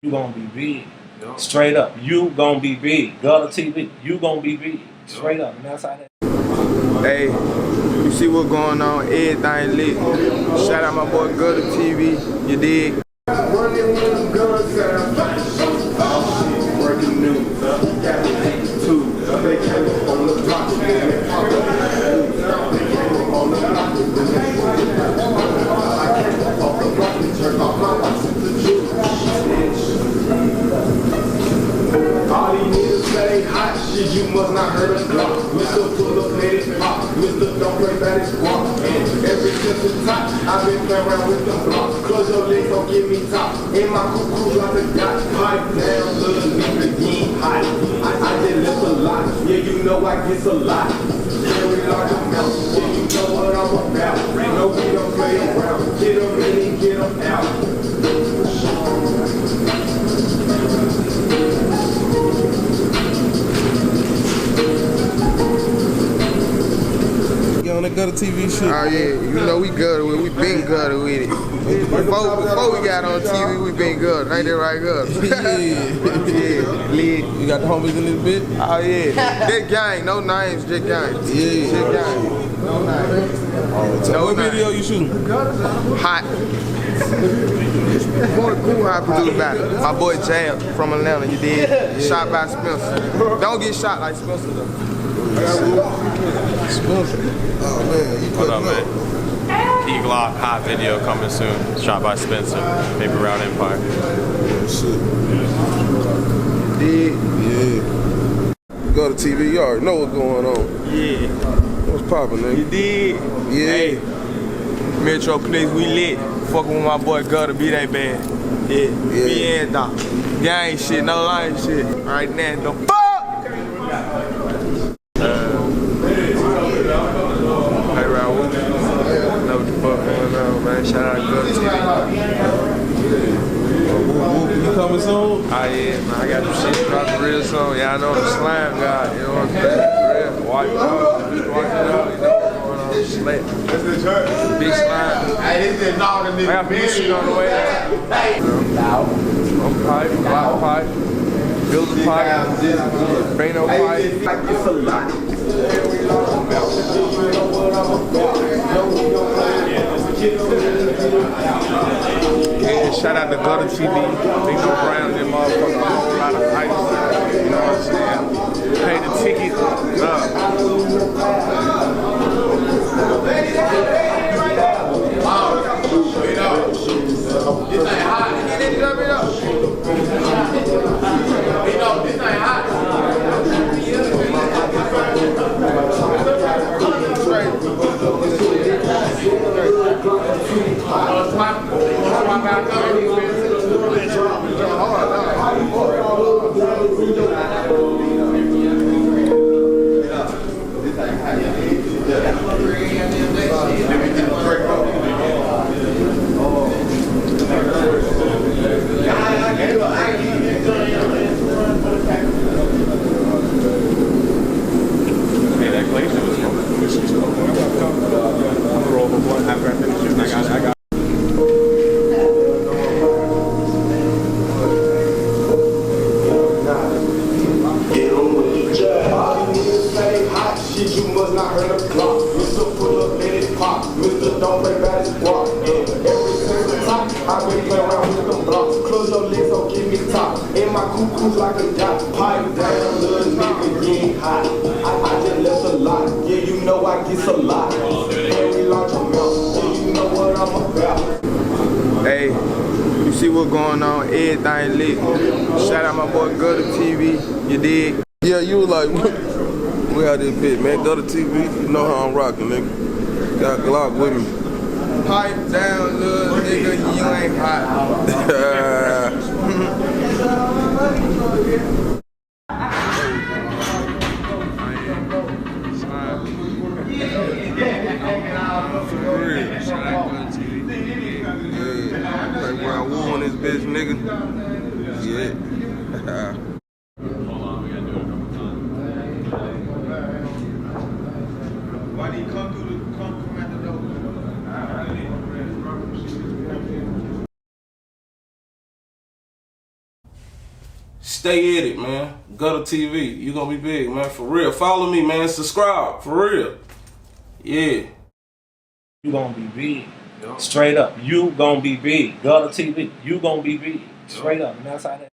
You gonna be big. Yep. Straight up. You gonna be big. Gutter TV, you gonna be big. Straight up. And that's how that. Hey, you see what's going on? Everything lit. Shout out my boy Gutter TV. You dig? Working news. All these niggas say hot shit, you must not heard us block. Mr. Pull up, let it pop. Mr. Don't play bad, it's walk. And ever since the top, I've been playing around with them blocks. Close your legs, don't give me top. In my cuckoo, like a dot. Pipe down, little nigga, you ain't hot. I just live a lot. Yeah, you know I get a lot. Very large amount. Yeah, you know what I'm about. No, we don't play around. Get them in and get them out. On the Gutter TV shit. Oh yeah, you know we gutter with it. We been gutter with it. Before we got on TV, we been gutter. Ain't that right, gutter? Yeah, lit. You got the homies in this bit? Oh yeah, that gang, no names, just gang. Yeah, just gang. No names. So what video you shooting? Hot. Boy, cool how I produce about it. My boy Jab from Atlanta, you did. Shot by Spencer. Don't get shot like Spencer though. Spencer. Oh man, you What up, man? P-Glock hot video coming soon. Shot by Spencer. Paper Route Empire. Oh shit. Did. Yeah. Gutter TV, you already know what's going on. Yeah. What's poppin', nigga? You did. Yeah. Hey, Metro Police, we lit. Fucking with my boy Gutter, be that bad. Yeah. Be in dog. Gang shit, no line shit. Right now, the fuck. Hey, Raul. Know what the fuck going on, man. Shout out to Gutter TV. You coming soon? Oh yeah, man. I got them shit dropping real soon. Yeah, I know the slime guy. You know what I'm saying? Real. Wipe it out. Just wipe it out. You know what's going on. Slap. Big slime. I got big shit on the way. I'm pipe, block pipe, builder pipe, Reno pipe. It's a lot. Yeah, shout out to Gutter TV. They go Brown, them motherfuckers, a whole lot of ice. You know what I'm saying? Pay the ticket up. This ain't hot. This ain't hot. You must not heard us block. Mr. Pull up, let it pop. Mr. Don't play bad, it's walk. And ever since the top, I've been playing around with them blocks. Close your legs, don't give me top. In my cuckoo like a dot. Pipe down, little nigga, you ain't hot. I just left a lot. Yeah, you know I get a lot. Very large amount. Yeah, you know what I'm about. Hey, you see what's going on? Everything lit. Shout out my boy Gutter TV. You dig? Yeah, you was like, we out this bitch, man. Gutter TV, you know how I'm rocking, nigga. Got Glock with me. Pipe down, little nigga, you ain't hot. Yeah, like Raul on this bitch, nigga. Yeah. Stay at it, man. Gutter TV. You gonna be big, man. For real. Follow me, man. Subscribe. For real. Yeah. You gonna be big. Straight up. You gonna be big. Gutter TV. You gonna be big. Straight up. And that's how that